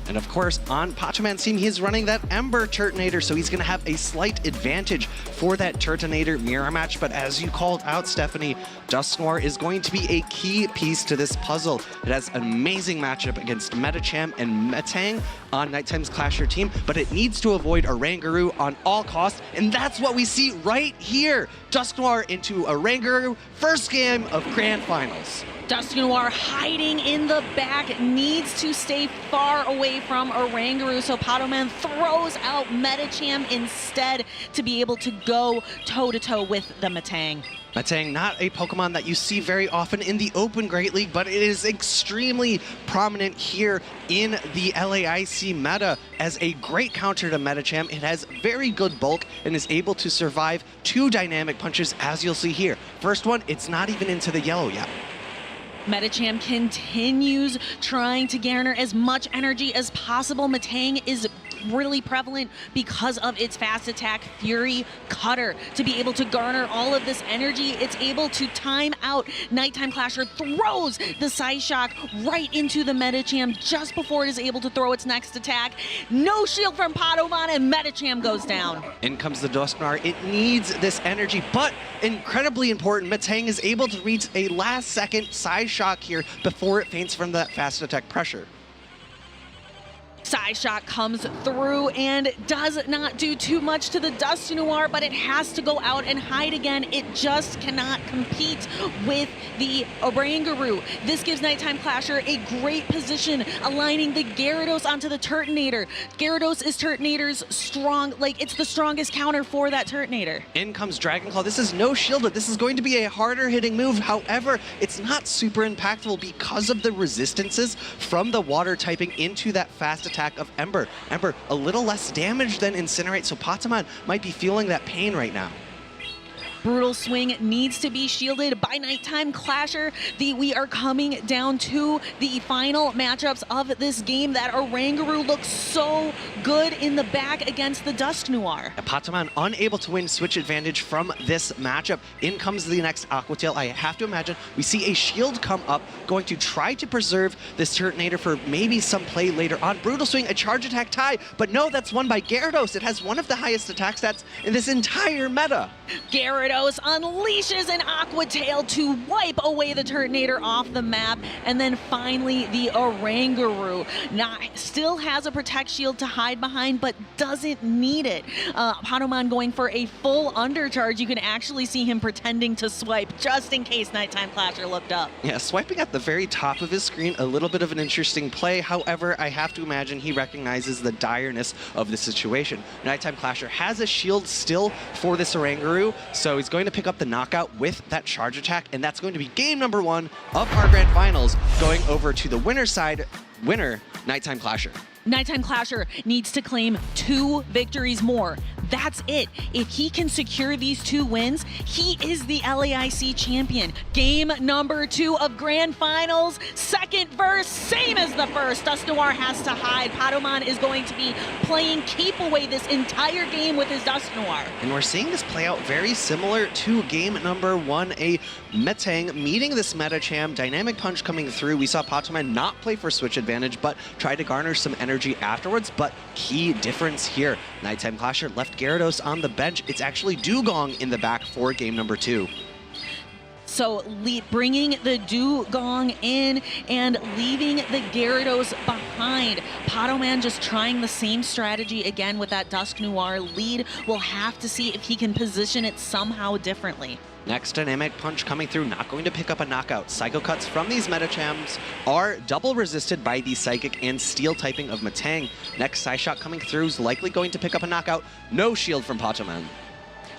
And of course, on Pachaman's team, he's running that Ember Turtonator, so he's going to have a slight advantage for that Turtonator mirror match. But as you called out, Stephanie, Dusknoir is going to be a key piece to this puzzle. It has an amazing matchup against Metacham and Metang on NiteTimeClasher team, but it needs to avoid Oranguru on all costs, and that's what we see right here. Dusknoir into Oranguru, first game of Grand Finals. Dusknoir hiding in the back, needs to stay far away from Oranguru, so Padoman throws out Metacham instead to be able to go toe-to-toe with the Metang. Metang, not a Pokemon that you see very often in the Open Great League, but it is extremely prominent here in the LAIC meta as a great counter to Metacham. It has very good bulk and is able to survive 2 dynamic punches, as you'll see here. First one, it's not even into the yellow yet. Metacham continues trying to garner as much energy as possible. Metang is really prevalent because of its fast attack Fury Cutter to be able to garner all of this energy. It's able to time out. NiteTimeClasher throws the Psyshock right into the Metacham just before it is able to throw its next attack. No shield from Padoman, and Metacham goes down. In comes the Dusknoir. It needs this energy, but incredibly important, Metang is able to reach a last-second Psyshock here before it faints from that fast attack pressure. Psyshock comes through and does not do too much to the Dusknoir, but it has to go out and hide again. It just cannot compete with the Oranguru. This gives NiteTimeClasher a great position, aligning the Gyarados onto the Turtonator. Gyarados is Turtonator's strong, it's the strongest counter for that Turtonator. In comes Dragon Claw. This is no shielded. This is going to be a harder hitting move. However, it's not super impactful because of the resistances from the water typing into that fast attack of Ember. Ember, a little less damage than Incinerate, so Patamon might be feeling that pain right now. Brutal Swing needs to be shielded by NiteTimeClasher. We are coming down to the final matchups of this game. That Oranguru looks so good in the back against the Dusknoir. Patamon unable to win switch advantage from this matchup. In comes the next Aqua Tail. I have to imagine we see a shield come up, going to try to preserve this Turtonator for maybe some play later on. Brutal Swing, a charge attack tie, but no, that's won by Gyarados. It has one of the highest attack stats in this entire meta. Gyarados unleashes an Aqua Tail to wipe away the Turtonator off the map, and then finally the Oranguru still has a Protect Shield to hide behind, but doesn't need it. Padoman going for a full undercharge. You can actually see him pretending to swipe just in case NiteTimeClasher looked up. Yeah, swiping at the very top of his screen, a little bit of an interesting play. However, I have to imagine he recognizes the direness of the situation. NiteTimeClasher has a shield still for this Oranguru, so he's going to pick up the knockout with that charge attack, and that's going to be game number 1 of our Grand Finals, going over to the winner's side, NiteTimeClasher. NiteTimeClasher needs to claim 2 victories more. That's it. If he can secure these 2 wins, he is the LAIC champion. Game number 2 of Grand Finals. Second verse, same as the first. Dusknoir has to hide. Padoman is going to be playing keep away this entire game with his Dusknoir. And we're seeing this play out very similar to game number 1, a Metang meeting this Metacham, Dynamic Punch coming through. We saw Patamon not play for switch advantage, but try to garner some energy afterwards. But key difference here, NiteTimeClasher left Gyarados on the bench. It's actually Dugong in the back for game number 2. So bringing the Dugong in and leaving the Gyarados behind. Padoman just trying the same strategy again with that Dusknoir lead. We'll have to see if he can position it somehow differently. Next Dynamic Punch coming through, not going to pick up a knockout. Psycho Cuts from these Metachams are double resisted by the Psychic and Steel typing of Metang. Next Psyshock coming through is likely going to pick up a knockout. No shield from Patamon.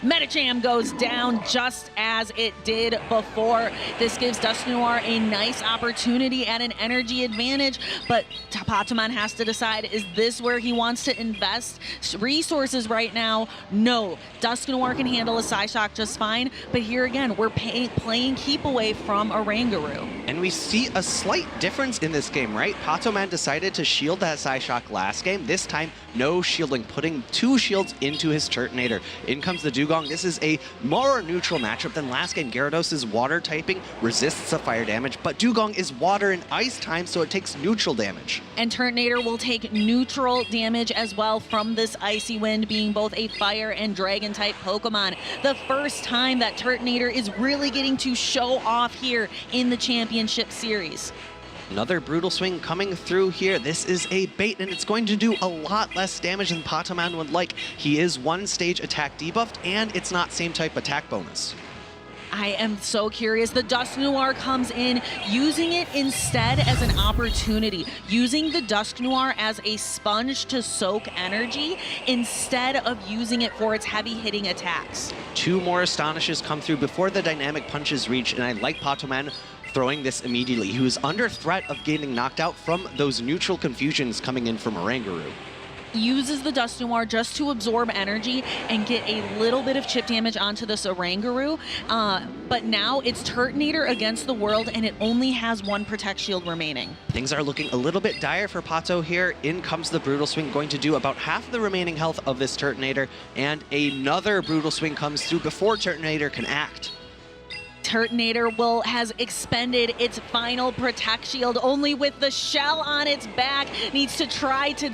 Metacham goes down just as it did before. This gives Dusknoir a nice opportunity at an energy advantage, but Patamon has to decide, is this where he wants to invest resources right now? No. Dusknoir can handle a Psyshock just fine, but here again, we're playing keep away from Oranguru. And we see a slight difference in this game, right? Patamon decided to shield that Psyshock last game. This time, no shielding, putting 2 shields into his Turtonator. In comes the Dugong Dugong. This is a more neutral matchup than last game. Gyarados is water typing, resists the fire damage, but Dugong is water and ice time, so it takes neutral damage. And Turtonator will take neutral damage as well from this Icy Wind, being both a fire and dragon type Pokemon. The first time that Turtonator is really getting to show off here in the championship series. Another Brutal Swing coming through here. This is a bait, and it's going to do a lot less damage than Patoman would like. He is one stage attack debuffed, and it's not same type attack bonus. I am so curious. The Dusknoir comes in, using it instead as an opportunity, using the Dusknoir as a sponge to soak energy instead of using it for its heavy-hitting attacks. Two more Astonishes come through before the dynamic punches reach, and I like Patoman throwing this immediately. He was under threat of getting knocked out from those neutral confusions coming in from Oranguru. Uses the Dusknoir just to absorb energy and get a little bit of chip damage onto this Oranguru, but now it's Turtonator against the world, and it only has one Protect Shield remaining. Things are looking a little bit dire for Pato here. In comes the Brutal Swing, going to do about half the remaining health of this Turtonator, and another Brutal Swing comes through before Turtonator can act. Turtonator has expended its final Protect Shield, only with the shell on its back. Needs to try to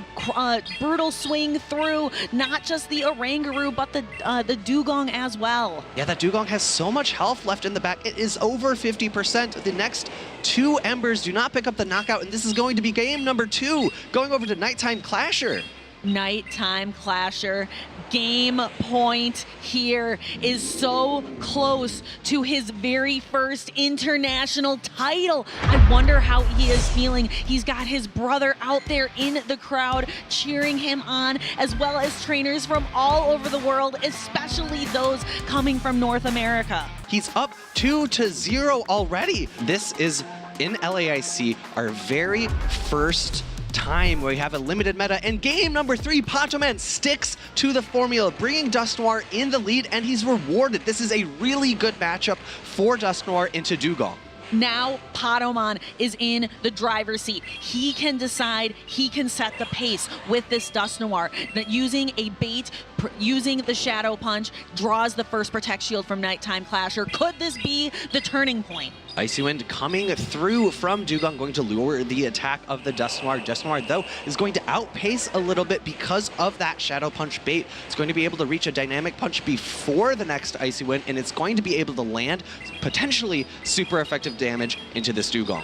Brutal Swing through not just the Oranguru, but the Dugong as well. Yeah, that Dugong has so much health left in the back. It is over 50%. The next two Embers do not pick up the knockout, and this is going to be game number 2, going over to NiteTimeClasher. NiteTimeClasher, game point here, is so close to his very first international title. I wonder how he is feeling. He's got his brother out there in the crowd cheering him on, as well as trainers from all over the world, especially those coming from North America. He's up 2-0 already. This is, in LAIC, our very first time where we have a limited meta, and game number 3, Patoman sticks to the formula, bringing Dusknoir in the lead, and he's rewarded. This is a really good matchup for Dusknoir into Dugong. Now Patoman is in the driver's seat. He can decide, he can set the pace with this Dusknoir. That using a bait, using the Shadow Punch, draws the first Protect Shield from NiteTimeClasher. Could this be the turning point? Icy Wind coming through from Dugong, going to lure the attack of the Dusknoir. Dusknoir, though, is going to outpace a little bit because of that Shadow Punch bait. It's going to be able to reach a Dynamic Punch before the next Icy Wind, and it's going to be able to land potentially super effective damage into this Dugong.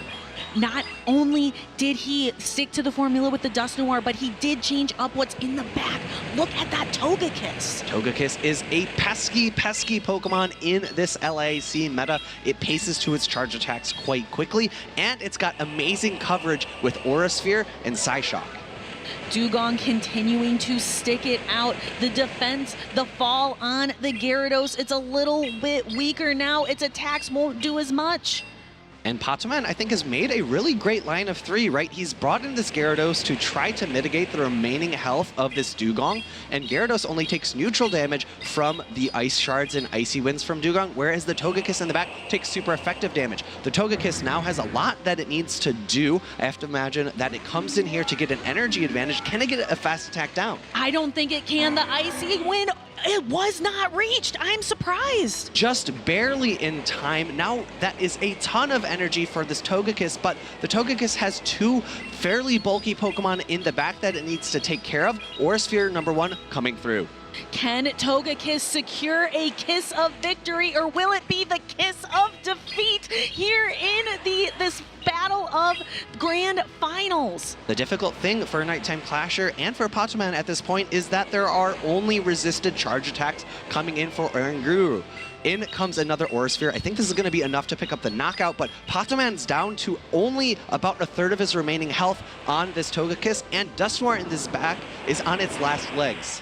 Not only did he stick to the formula with the Dusknoir, but he did change up what's in the back. Look at that Togekiss. Togekiss is a pesky Pokemon in this LAC meta. It paces to its charge attacks quite quickly, and it's got amazing coverage with Aura Sphere and Psyshock. Dugong continuing to stick it out. The defense, the fall on the Gyarados, it's a little bit weaker now. Its attacks won't do as much. And Patoman, I think, has made a really great line of 3, right? He's brought in this Gyarados to try to mitigate the remaining health of this Dugong, and Gyarados only takes neutral damage from the Ice Shards and Icy Winds from Dugong, whereas the Togekiss in the back takes super effective damage. The Togekiss now has a lot that it needs to do. I have to imagine that it comes in here to get an energy advantage. Can it get a fast attack down? I don't think it can. The Icy Wind, it was not reached. I'm surprised. Just barely in time. Now that is a ton of energy for this Togekiss, but the Togekiss has 2 fairly bulky Pokemon in the back that it needs to take care of. Aura Sphere number 1 coming through. Can Togekiss secure a kiss of victory, or will it be the kiss of defeat here in this battle of grand finals? The difficult thing for NiteTimeClasher and for Patoman at this point is that there are only resisted charge attacks coming in for Oranguru. In comes another Aura Sphere. I think this is going to be enough to pick up the knockout, but Patoman's down to only about 1/3 of his remaining health on this Togekiss, and Dusknoir in this back is on its last legs.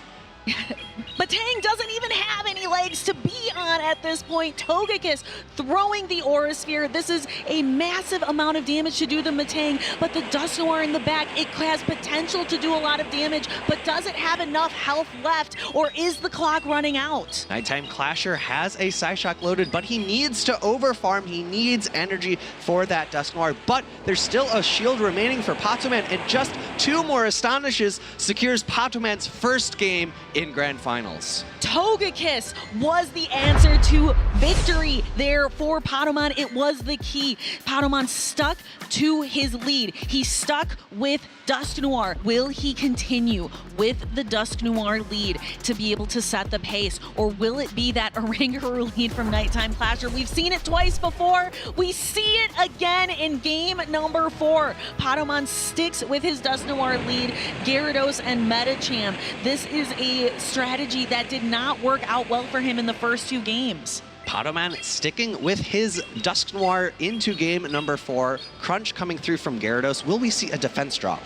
Batang doesn't even have any legs to be on at this point. Togekiss throwing the Aura Sphere. This is a massive amount of damage to do to Batang, but the Dusknoir in the back, it has potential to do a lot of damage, but does it have enough health left, or is the clock running out? NiteTimeClasher has a Psyshock loaded, but he needs to overfarm. He needs energy for that Dusknoir, but there's still a shield remaining for Patoman, and just 2 more Astonishes secures Patoman's first game in Grand Finals. Togekiss was the answer to victory there for Pokémon. It was the key. Pokémon stuck to his lead. He stuck with Dusknoir. Will he continue with the Dusknoir lead to be able to set the pace? Or will it be that Oranguru lead from NiteTimeClasher? We've seen it twice before. We see it again in game number 4. Pokémon sticks with his Dusknoir lead, Gyarados and Medicham. This is a strategy that did not work out well for him in the first 2 games. Pokémon sticking with his Dusknoir into game number 4. Crunch coming through from Gyarados. Will we see a defense drop?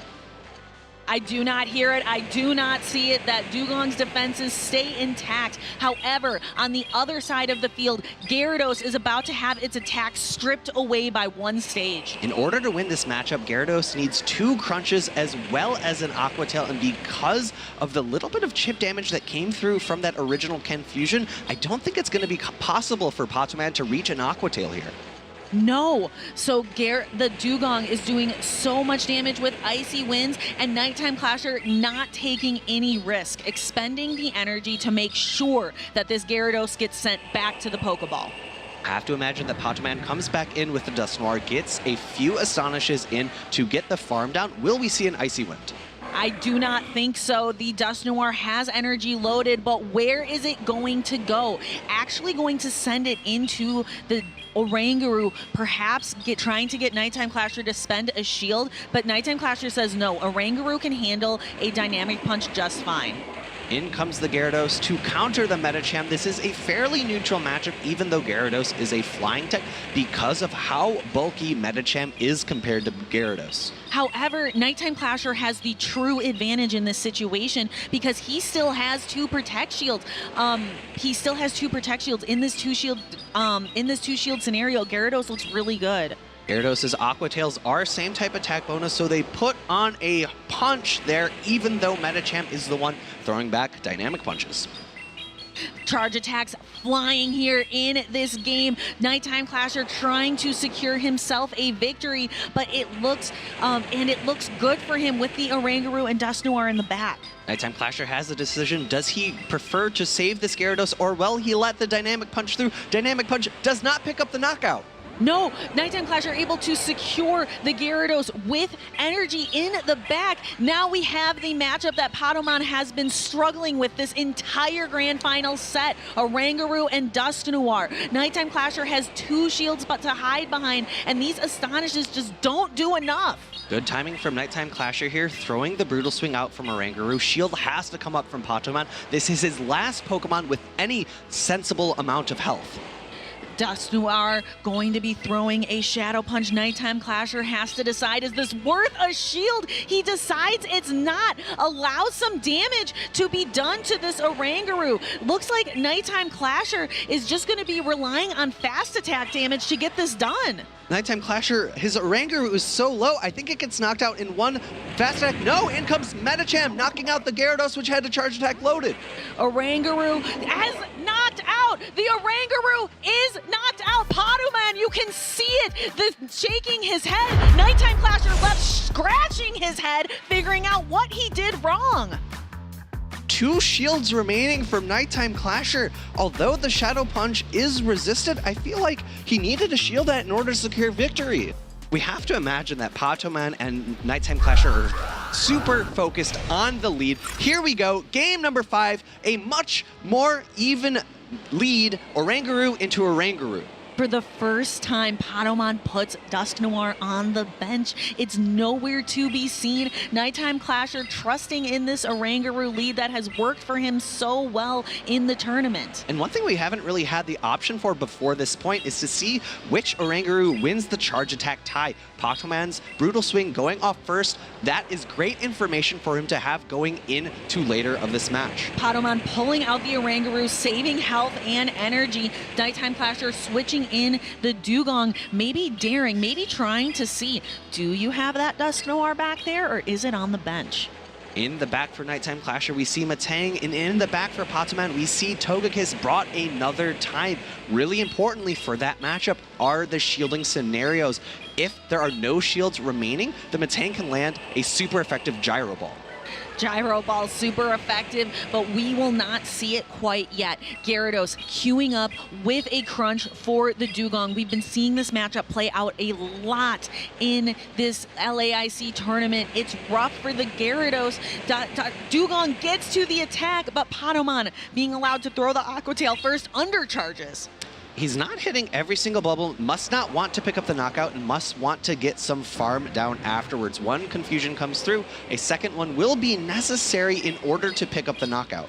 I do not hear it. I do not see it. That Dugong's defenses stay intact. However, on the other side of the field, Gyarados is about to have its attack stripped away by 1 stage. In order to win this matchup, Gyarados needs 2 crunches as well as an Aqua Tail, and because of the little bit of chip damage that came through from that original Ken Fusion, I don't think it's going to be possible for Pokémon to reach an Aqua Tail here. No. So the Dugong is doing so much damage with Icy Winds, and NiteTimeClasher not taking any risk, expending the energy to make sure that this Gyarados gets sent back to the Pokeball. I have to imagine that Pokémon comes back in with the Dusknoir, gets a few Astonishes in to get the farm down. Will we see an Icy Wind? I do not think so. The Dusknoir has energy loaded, but where is it going to go? Actually going to send it into the Oranguru, perhaps trying to get NiteTimeClasher to spend a shield, but NiteTimeClasher says no, Oranguru can handle a Dynamic Punch just fine. In comes the Gyarados to counter the Medicham. This is a fairly neutral matchup, even though Gyarados is a flying tech, because of how bulky Medicham is compared to Gyarados. However, NiteTimeClasher has the true advantage in this situation because he still has 2 Protect Shields. He still has 2 Protect Shields in this 2-shield scenario. Gyarados looks really good. Gyarados' Aqua Tails are same type attack bonus, so they put on a punch there, even though Medicham is the one throwing back Dynamic Punches. Charge attacks flying here in this game. NiteTimeClasher trying to secure himself a victory, but it looks good for him with the Oranguru and Dusknoir in the back. NiteTimeClasher has a decision. Does he prefer to save this Gyarados, or will he let the Dynamic Punch through? Dynamic Punch does not pick up the knockout. No, NiteTimeClasher able to secure the Gyarados with energy in the back. Now we have the matchup that Pokémon has been struggling with this entire Grand Final set, Oranguru and Dusknoir. NiteTimeClasher has 2 shields but to hide behind, and these Astonishes just don't do enough. Good timing from NiteTimeClasher here, throwing the Brutal Swing out from Oranguru. Shield has to come up from Pokémon. This is his last Pokemon with any sensible amount of health. Dusknoir going to be throwing a Shadow Punch. NiteTimeClasher has to decide, is this worth a shield? He decides it's not. Allows some damage to be done to this Oranguru. Looks like NiteTimeClasher is just going to be relying on fast attack damage to get this done. NiteTimeClasher, his Oranguru is so low, I think it gets knocked out in 1 fast attack. No, in comes Medicham, knocking out the Gyarados, which had the charge attack loaded. Oranguru has knocked out. The Oranguru is knocked out. Pokémon, you can see it. Shaking his head. NiteTimeClasher left scratching his head, figuring out what he did wrong. 2 shields remaining from NiteTimeClasher. Although the Shadow Punch is resisted, I feel like he needed a shield that in order to secure victory. We have to imagine that Pokémon and NiteTimeClasher are super focused on the lead. Here we go, game number 5, a much more even lead, Oranguru into Oranguru. For the first time, Pokémon puts Dusknoir on the bench. It's nowhere to be seen. NiteTimeClasher trusting in this Oranguru lead that has worked for him so well in the tournament. And one thing we haven't really had the option for before this point is to see which Oranguru wins the charge attack tie. Pokemon's Brutal Swing going off first. That is great information for him to have going into later of this match. Pokémon pulling out the Oranguru, saving health and energy. NiteTimeClasher switching in the Dugong, maybe daring, maybe trying to see, do you have that Dusknoir back there, or is it on the bench? In the back for NiteTimeClasher, we see Matang, and in the back for Pokémon, we see Togekiss brought another time. Really importantly for that matchup are the shielding scenarios. If there are no shields remaining, the Matang can land a super effective Gyro Ball. Gyro Ball super effective, but we will not see it quite yet. Gyarados queuing up with a crunch for the Dugong. We've been seeing this matchup play out a lot in this LAIC tournament. It's rough for the Gyarados. Dugong gets to the attack, but Patamon being allowed to throw the Aqua Tail first undercharges. He's not hitting every single bubble, must not want to pick up the knockout, and must want to get some farm down afterwards. One confusion comes through, a second one will be necessary in order to pick up the knockout.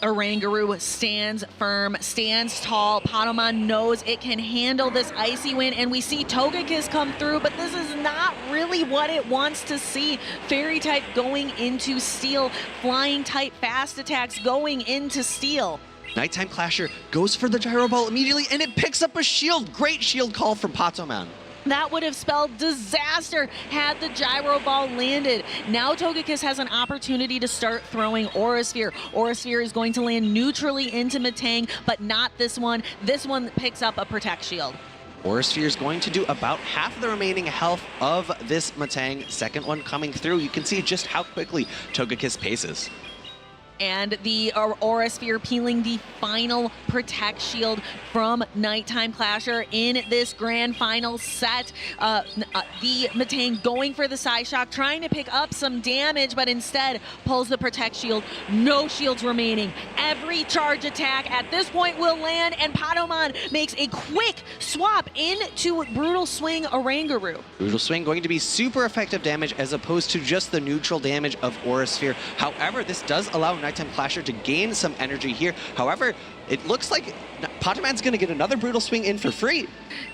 Oranguru stands firm, stands tall. Patamon knows it can handle this icy wind, and we see Togekiss come through, but this is not really what it wants to see. Fairy type going into Steel, flying type fast attacks going into Steel. NiteTimeClasher goes for the Gyro Ball immediately, and it picks up a shield. Great shield call from Patamon. That would have spelled disaster had the Gyro Ball landed. Now Togekiss has an opportunity to start throwing Aura Sphere. Aura Sphere is going to land neutrally into Metang, but not this one. This one picks up a Protect Shield. Aura Sphere is going to do about half of the remaining health of this Metang. Second one coming through. You can see just how quickly Togekiss paces. And the Aura Sphere peeling the final Protect Shield from NiteTimeClasher in this grand final set. The Metang going for the Psyshock, trying to pick up some damage, but instead pulls the Protect Shield. No shields remaining. Every charge attack at this point will land, and Patamon makes a quick swap into Brutal Swing Oranguru. Brutal Swing going to be super effective damage as opposed to just the neutral damage of Aura Sphere. However, this does allow NiteTimeClasher to gain some energy here. However, it looks like Patamon's going to get another Brutal Swing in for free.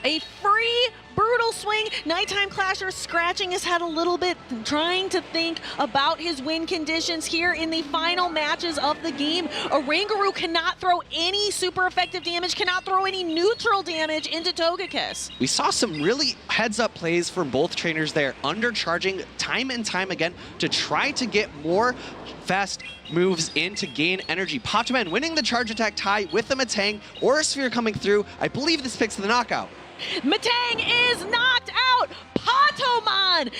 A free Brutal Swing. NiteTimeClasher scratching his head a little bit, trying to think about his win conditions here in the final matches of the game. Oranguru cannot throw any super effective damage, cannot throw any neutral damage into Togekiss. We saw some really heads-up plays from both trainers there, undercharging time and time again to try to get more fast moves in to gain energy. Patamon winning the charge attack tie with the Metang. Aura Sphere coming through. I believe this picks the knockout. Metang is knocked out. Patamon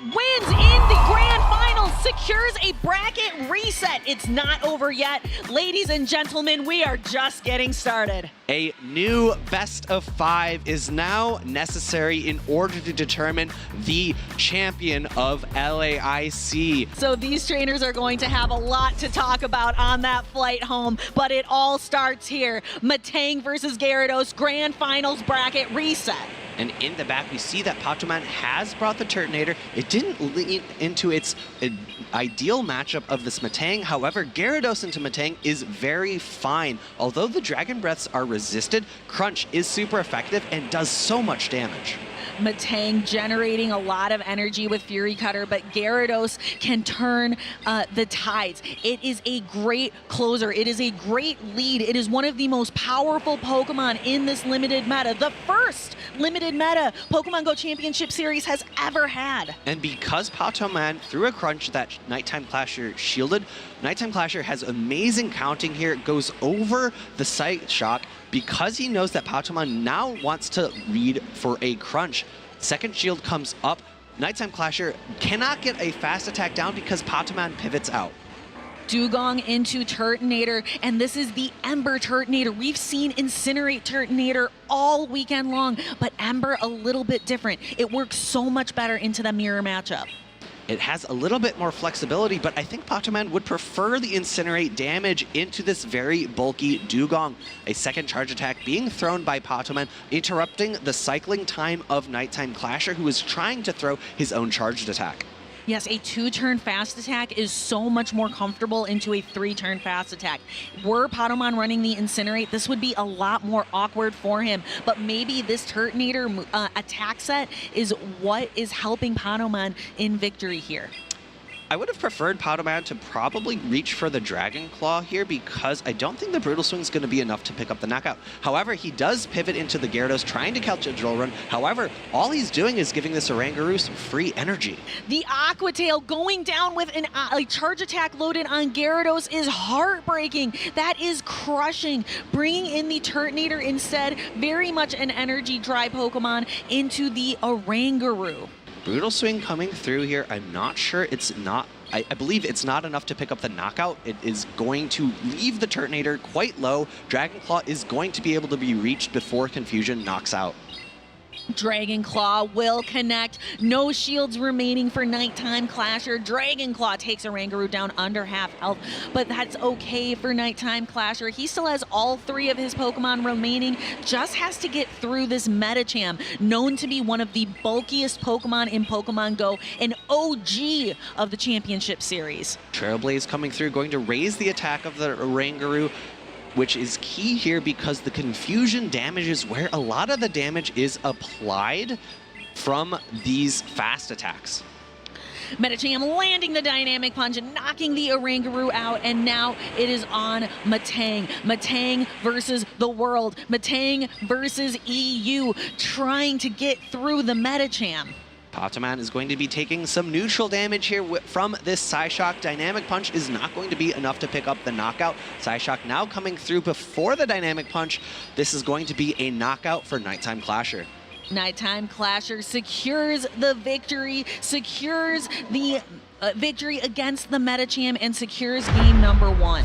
wins in the grand final, secures a bracket reset. It's not over yet. Ladies and gentlemen, we are just getting started. A new best of 5 is now necessary in order to determine the champion of LAIC. So these trainers are going to have a lot to talk about on that flight home, but it all starts here. Metang versus Gyarados, grand finals bracket reset. And in the back, we see that Patamon has brought the Turtonator. It didn't lean into its ideal matchup of this Metang. However, Gyarados into Metang is very fine. Although the Dragon Breaths are resisted, Crunch is super effective and does so much damage. Metang generating a lot of energy with Fury Cutter, but Gyarados can turn the tides. It is a great closer. It is a great lead. It is one of the most powerful Pokemon in this limited meta. The first limited meta Pokemon Go Championship Series has ever had. And because Patamon threw a crunch that NiteTimeClasher shielded, NiteTimeClasher has amazing counting here. It goes over the Sight Shock because he knows that Patamon now wants to read for a crunch. Second shield comes up. NiteTimeClasher cannot get a fast attack down because Patamon pivots out. Dugong into Turtonator, and this is the Ember Turtonator. We've seen Incinerate Turtonator all weekend long, but Ember a little bit different. It works so much better into the mirror matchup. It has a little bit more flexibility, but I think Patamon would prefer the Incinerate damage into this very bulky Dugong. A second charge attack being thrown by Patamon, interrupting the cycling time of NiteTimeClasher, who is trying to throw his own charged attack. Yes, a 2-turn fast attack is so much more comfortable into a 3-turn fast attack. Were Patamon running the Incinerate, this would be a lot more awkward for him. But maybe this Turtonator attack set is what is helping Patamon in victory here. I would have preferred Patamon to probably reach for the Dragon Claw here because I don't think the Brutal Swing is going to be enough to pick up the knockout. However, he does pivot into the Gyarados, trying to catch a Drill Run. However, all he's doing is giving this Oranguru some free energy. The Aqua Tail going down with a charge attack loaded on Gyarados is heartbreaking. That is crushing. Bringing in the Turtonator instead, very much an energy dry Pokemon, into the Oranguru. Brutal Swing coming through here. I'm not sure it's not I believe it's not enough to pick up the knockout. It is going to leave the Turtonator quite low. Dragon Claw is going to be able to be reached before Confusion knocks out. Dragon Claw will connect. No shields remaining for NiteTimeClasher. Dragon Claw takes Oranguru down under half health, but that's okay for NiteTimeClasher. He still has all 3 of his Pokemon remaining, just has to get through this Medicham, known to be one of the bulkiest Pokemon in Pokemon Go, an OG of the championship series. Trailblaze coming through, going to raise the attack of the Oranguru, which is key here because the Confusion damage is where a lot of the damage is applied from these fast attacks. Medicham landing the Dynamic Punch and knocking the Oranguru out, and now it is on Metang. Metang versus the world. Metang versus EU, trying to get through the Medicham. Pokémon is going to be taking some neutral damage here from this Psyshock. Dynamic Punch is not going to be enough to pick up the knockout. Psyshock now coming through before the Dynamic Punch. This is going to be a knockout for NiteTimeClasher. NiteTimeClasher secures the victory, secures the victory against the Medicham, and secures game number 1.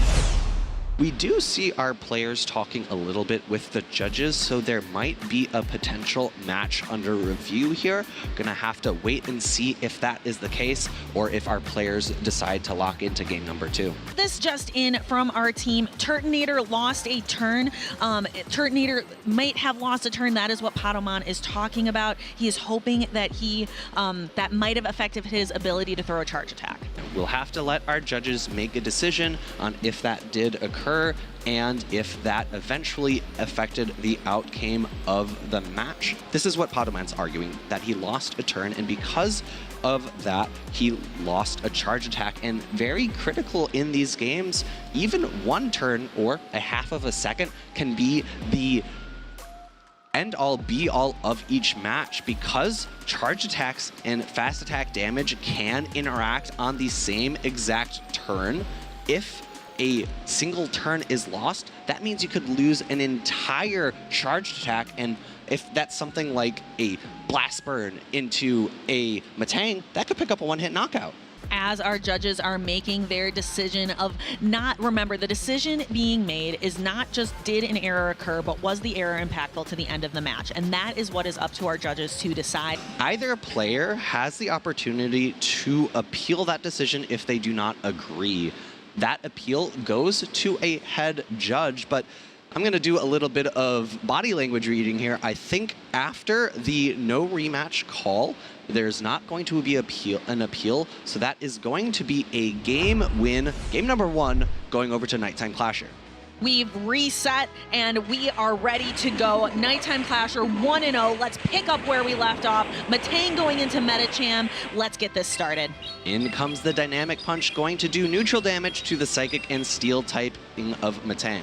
We do see our players talking a little bit with the judges, so there might be a potential match under review here. Gonna have to wait and see if that is the case, or if our players decide to lock into game number 2. This just in from our team. Turtonator lost a turn. Turtonator might have lost a turn. That is what Pokémon is talking about. He is hoping that that might have affected his ability to throw a charge attack. We'll have to let our judges make a decision on if that did occur and if that eventually affected the outcome of the match. This is what Pokémon's arguing, that he lost a turn, and because of that, he lost a charge attack. And very critical in these games, even one turn or a half of a second can be the end-all be-all of each match, because charge attacks and fast attack damage can interact on the same exact turn. If a single turn is lost, that means you could lose an entire charged attack, and if that's something like a Blast Burn into a Metang, that could pick up a one-hit knockout. As our judges are making their decision of remember, the decision being made is not just did an error occur, but was the error impactful to the end of the match? And that is what is up to our judges to decide. Either player has the opportunity to appeal that decision if they do not agree. That appeal goes to a head judge, but I'm going to do a little bit of body language reading here. I think after the no rematch call, there's not going to be an appeal, so that is going to be a game win. Game number 1 going over to NiteTimeClasher. We've reset and we are ready to go. NiteTimeClasher 1-0. Let's pick up where we left off. Metang going into Medicham. Let's get this started. In comes the Dynamic Punch, going to do neutral damage to the Psychic and Steel typing of Metang.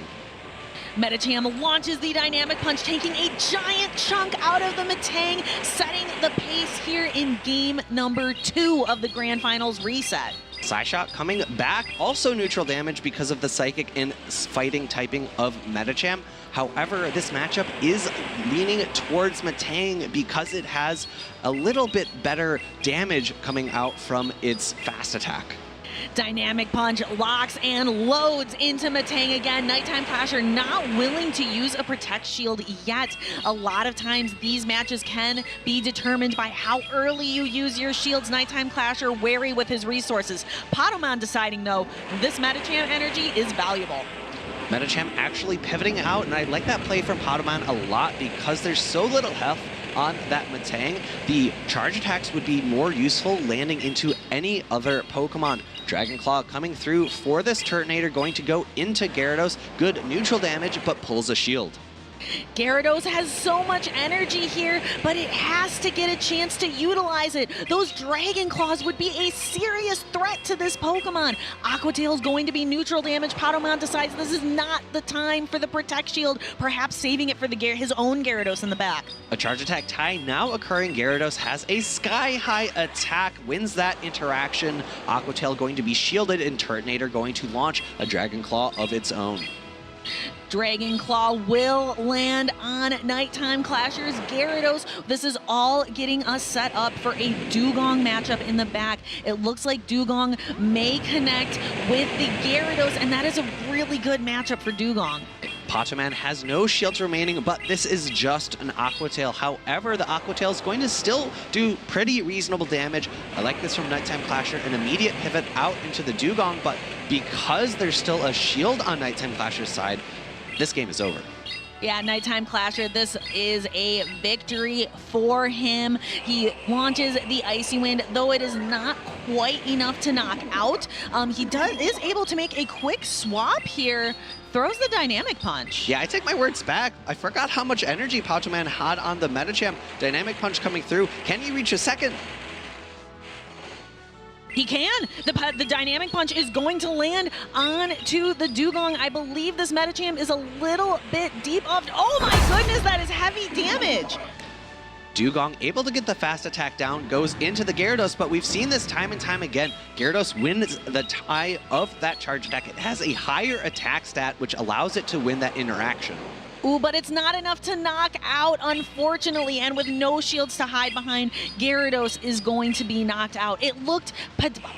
Medicham launches the Dynamic Punch, taking a giant chunk out of the Metang, setting the pace here in game number 2 of the Grand Finals reset. Psyshock coming back, also neutral damage because of the Psychic and Fighting typing of Medicham. However, this matchup is leaning towards Metang because it has a little bit better damage coming out from its fast attack. Dynamic Punch locks and loads into Metang again. NiteTimeClasher not willing to use a Protect Shield yet. A lot of times these matches can be determined by how early you use your shields. NiteTimeClasher wary with his resources. Pokémon deciding though, this Medicham energy is valuable. Medicham actually pivoting out, and I like that play from Pokémon a lot because there's so little health on that Metang. The charge attacks would be more useful landing into any other Pokemon. Dragon Claw coming through for this Turtonator, going to go into Gyarados. Good neutral damage, but pulls a shield. Gyarados has so much energy here, but it has to get a chance to utilize it. Those Dragon Claws would be a serious threat to this Pokemon. Aqua Tail's going to be neutral damage. Pokémon decides this is not the time for the Protect Shield, perhaps saving it for his own Gyarados in the back. A charge attack tie now occurring. Gyarados has a sky-high attack, wins that interaction. Aqua Tail going to be shielded, and Turtonator going to launch a Dragon Claw of its own. Dragon Claw will land on NiteTimeClasher's Gyarados. This is all getting us set up for a Dugong matchup in the back. It looks like Dugong may connect with the Gyarados, and that is a really good matchup for Dugong. Pokémon has no shields remaining, but this is just an Aqua Tail. However, the Aqua Tail is going to still do pretty reasonable damage. I like this from NiteTimeClasher, an immediate pivot out into the Dugong, but because there's still a shield on NiteTimeClasher's side, this game is over. Yeah, NiteTimeClasher, this is a victory for him. He launches the Icy Wind, though it is not quite enough to knock out. He is able to make a quick swap here. Throws the Dynamic Punch. Yeah, I take my words back. I forgot how much energy Pokémon had on the Medicham. Dynamic Punch coming through. Can he reach a second? He can. The Dynamic Punch is going to land onto the Dugong. I believe this Medicham is a little bit deep off. Oh my goodness, that is heavy damage. Dugong able to get the fast attack down, goes into the Gyarados, but we've seen this time and time again. Gyarados wins the tie of that charge attack. It has a higher attack stat, which allows it to win that interaction. Ooh, but it's not enough to knock out, unfortunately, and with no shields to hide behind, Gyarados is going to be knocked out. It looked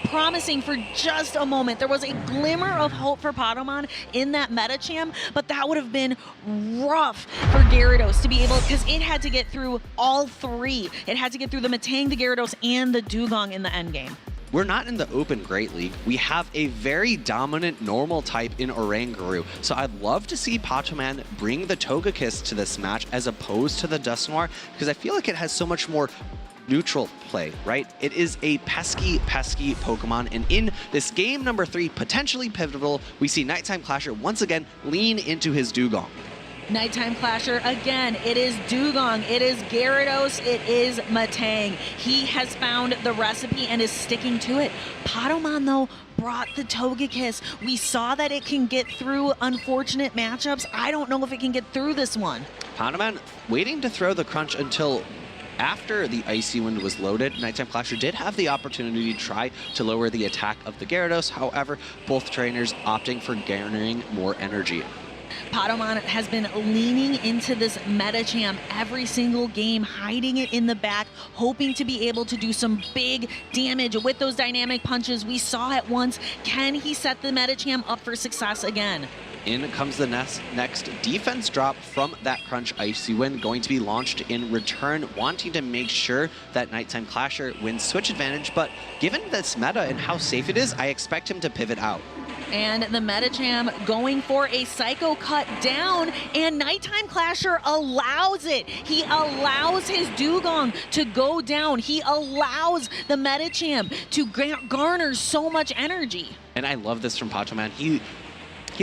promising for just a moment. There was a glimmer of hope for Pokémon in that Medicham, but that would have been rough for Gyarados to be able, because it had to get through all three. It had to get through the Metang, the Gyarados, and the Dugong in the endgame. We're not in the Open Great League. We have a very dominant normal type in Oranguru. So I'd love to see Pokémon bring the Togekiss to this match as opposed to the Dusknoir, because I feel like it has so much more neutral play, right? It is a pesky Pokemon, and in this game number 3, potentially pivotal, we see NiteTimeClasher once again lean into his Dugong. NiteTimeClasher, again, it is Dugong, it is Gyarados, it is Metang. He has found the recipe and is sticking to it. Pokémon, though, brought the Togekiss. We saw that it can get through unfortunate matchups. I don't know if it can get through this one. Pokémon waiting to throw the crunch until after the Icy Wind was loaded. NiteTimeClasher did have the opportunity to try to lower the attack of the Gyarados. However, both trainers opting for garnering more energy. Pokémon has been leaning into this Medicham every single game, hiding it in the back, hoping to be able to do some big damage with those Dynamic Punches. We saw it once. Can he set the Medicham up for success again? In comes the next defense drop from that Crunch Icy Wind, going to be launched in return, wanting to make sure that NiteTimeClasher wins switch advantage, but given this meta and how safe it is, I expect him to pivot out. And the Medicham going for a Psycho Cut down, and NiteTimeClasher allows it. He allows his Dugong to go down. He allows the Medicham to garner so much energy. And I love this from Pokémon. He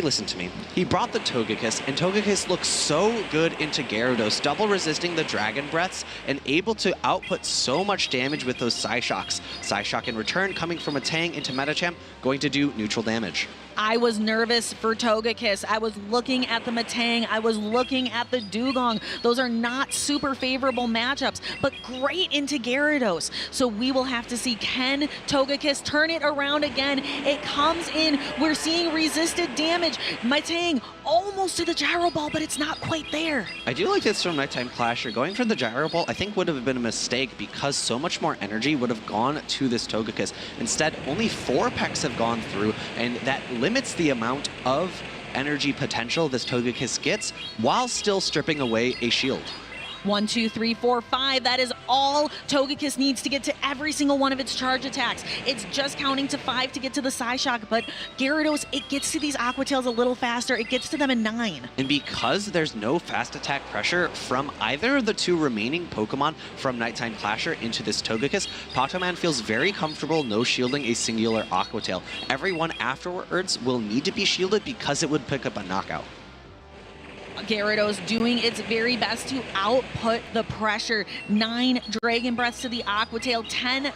listened to me. He brought the Togekiss, and Togekiss looks so good into Gyarados, double resisting the Dragon Breaths and able to output so much damage with those Psyshocks. Psyshock in return coming from a Tang into Medicham, going to do neutral damage. I was nervous for Togekiss. I was looking at the Metang. I was looking at the Dugong. Those are not super favorable matchups, but great into Gyarados. So we will have to see, can Togekiss turn it around again? It comes in. We're seeing resisted damage. Metang almost to the Gyro Ball, but it's not quite there. I do like this from NiteTimeClasher. Going for the Gyro Ball, I think would have been a mistake because so much more energy would have gone to this Togekiss. Instead, only 4 pecks have gone through, and that limits the amount of energy potential this Togekiss gets while still stripping away a shield. 1, 2, 3, 4, 5. That is all Togekiss needs to get to every single one of its charge attacks. It's just counting to 5 to get to the Psyshock, but Gyarados, it gets to these Aqua Tails a little faster. It gets to them in 9. And because there's no fast attack pressure from either of the 2 remaining Pokemon from NiteTimeClasher into this Togekiss, Pokémon feels very comfortable no shielding a singular Aqua Tail. Everyone afterwards will need to be shielded because it would pick up a knockout. Gyarados doing its very best to output the pressure. 9 Dragon Breaths to the Aqua Tail, 10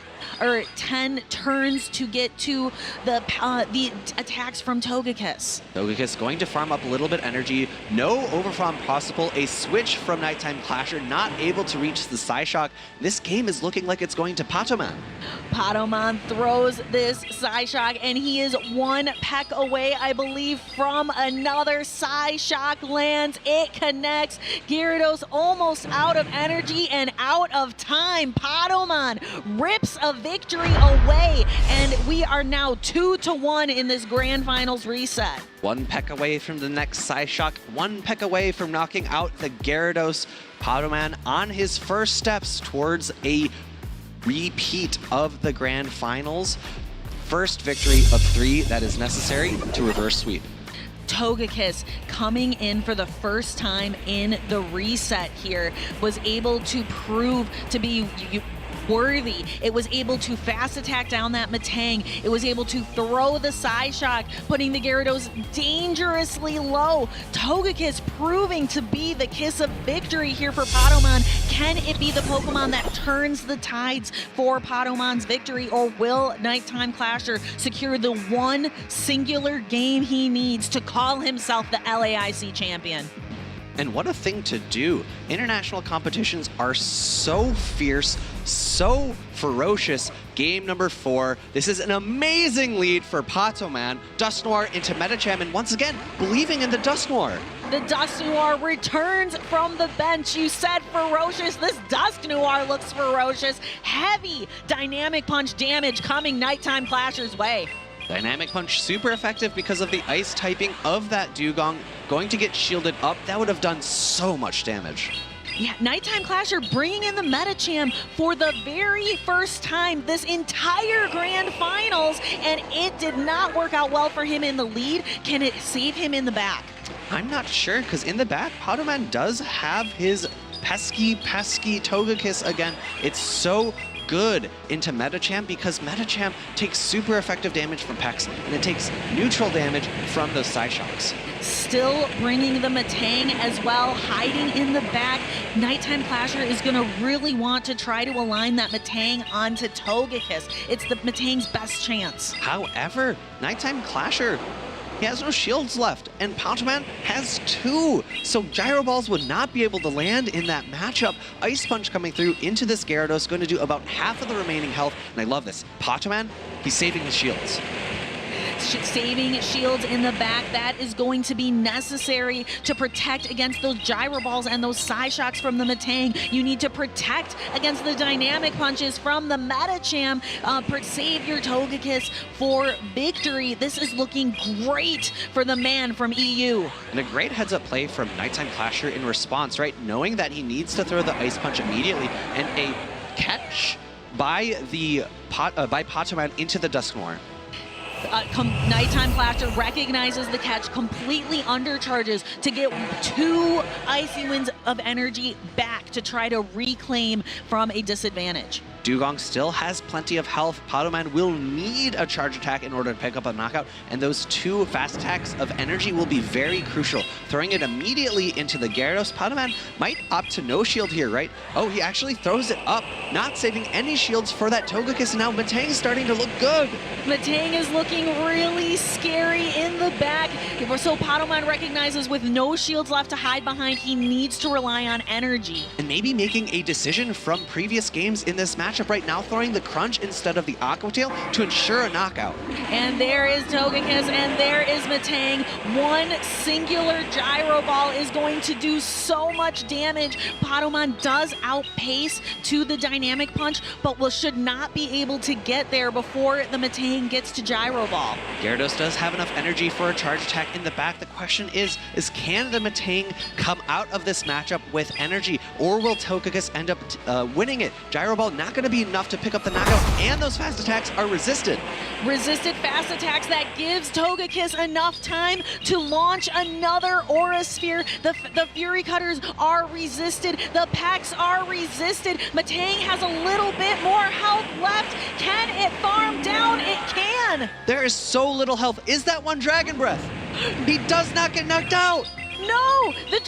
turns to get to the attacks from Togekiss. Togekiss going to farm up a little bit energy. No overfarm possible. A switch from NiteTimeClasher, not able to reach the Psyshock. This game is looking like it's going to Patoman. Patoman throws this Psyshock, and he is 1 peck away, I believe, from another Psyshock lands. It connects. Gyarados almost out of energy and out of time. Patoman rips a victory away, and we are now 2-1 in this Grand Finals reset. 1 peck away from the next Psyshock, 1 peck away from knocking out the Gyarados. Patoman on his first steps towards a repeat of the Grand Finals. First victory of 3 that is necessary to reverse sweep. Togekiss coming in for the first time in the reset here was able to prove to be worthy. It was able to fast attack down that Metang. It was able to throw the Psyshock, putting the Gyarados dangerously low. Togekiss proving to be the kiss of victory here for Patoman. Can it be the Pokemon that turns the tides for Patoman's victory, or will NiteTimeClasher secure the one singular game he needs to call himself the LAIC champion? And what a thing to do. International competitions are so fierce, so ferocious. Game number 4. This is an amazing lead for Patoman. Dusknoir into Medicham, and once again, believing in the Dusknoir. The Dusknoir returns from the bench. You said ferocious. This Dusknoir looks ferocious. Heavy Dynamic Punch damage coming NiteTimeClasher's way. Dynamic Punch super effective because of the ice typing of that Dugong. Going to get shielded up. That would have done so much damage. Yeah, NiteTimeClasher bringing in the Medicham for the very first time this entire Grand Finals, and it did not work out well for him in the lead. Can it save him in the back? I'm not sure, because in the back, Patoman does have his pesky Togekiss again. It's so good into Medicham because Medicham takes super effective damage from Pex, and it takes neutral damage from those Psyshocks. Still bringing the Metang as well, hiding in the back. NiteTimeClasher is going to really want to try to align that Metang onto Togekiss. It's the Metang's best chance. However, NiteTimeClasher, he has no shields left, and Patoman has 2. So Gyro Balls would not be able to land in that matchup. Ice Punch coming through into this Gyarados, going to do about half of the remaining health. And I love this. Patoman, he's saving his shields. Saving shields in the back, that is going to be necessary to protect against those Gyro Balls and those Psyshocks from the Metang. You need to protect against the Dynamic Punches from the Medicham. Save your Togekiss for victory. This is looking great for the man from EU. And a great heads-up play from NiteTimeClasher in response, right? Knowing that he needs to throw the Ice Punch immediately, and a catch by Patoman into the Dusknoir. NiteTimeClasher recognizes the catch, completely undercharges to get 2 Icy Winds of energy back to try to reclaim from a disadvantage. Dugong still has plenty of health. Patoman will need a charge attack in order to pick up a knockout, and those 2 fast attacks of energy will be very crucial. Throwing it immediately into the Gyarados, Patoman might opt to no shield here, right? Oh, he actually throws it up, not saving any shields for that Togekiss, and now Metang is starting to look good. Metang is looking really scary in the back. So Patoman recognizes with no shields left to hide behind, he needs to rely on energy. And maybe making a decision from previous games in this matchup right now, throwing the Crunch instead of the Aqua Tail to ensure a knockout. And there is Togekiss, and there is Metang. One singular Gyro Ball is going to do so much damage. Patoman does outpace to the Dynamic Punch, but should not be able to get there before the Metang gets to Gyro Ball. Gyarados does have enough energy for a charge attack in the back. The question is can the Metang come out of this matchup with energy, or will Togekiss end up winning it? Gyro Ball not going to be enough to pick up the knockout, and those fast attacks are resisted. Resisted fast attacks, that gives Togekiss enough time to launch another Aura Sphere. The Fury Cutters are resisted. The Packs are resisted. Metang has a little bit more health left. Can it farm down? It can. There is so little health. Is that one Dragon Breath? He does not get knocked out. No, the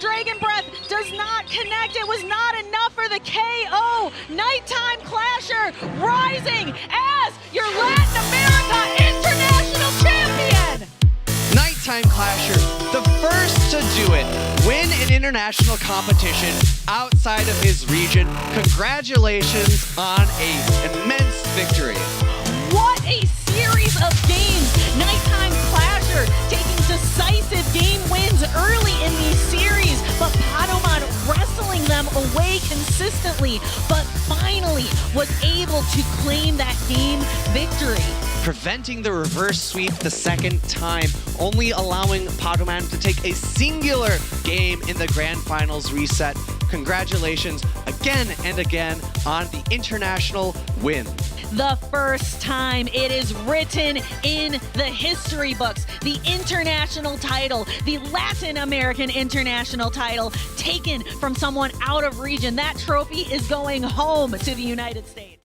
Dragon Breath does not connect. It was not enough for the KO. NiteTimeClasher rising as your Latin America International Champion. NiteTimeClasher, the first to do it, win an international competition outside of his region. Congratulations on an immense victory. What a series of games. NiteTimeClasher taking decisive game wins early in these series, but Pokémon wrestling them away consistently, but finally was able to claim that game victory. Preventing the reverse sweep the second time, only allowing Pokémon to take a singular game in the grand finals reset. Congratulations again and again on the international win. The first time it is written in the history books. The international title, the Latin American international title, taken from someone out of region. That trophy is going home to the United States.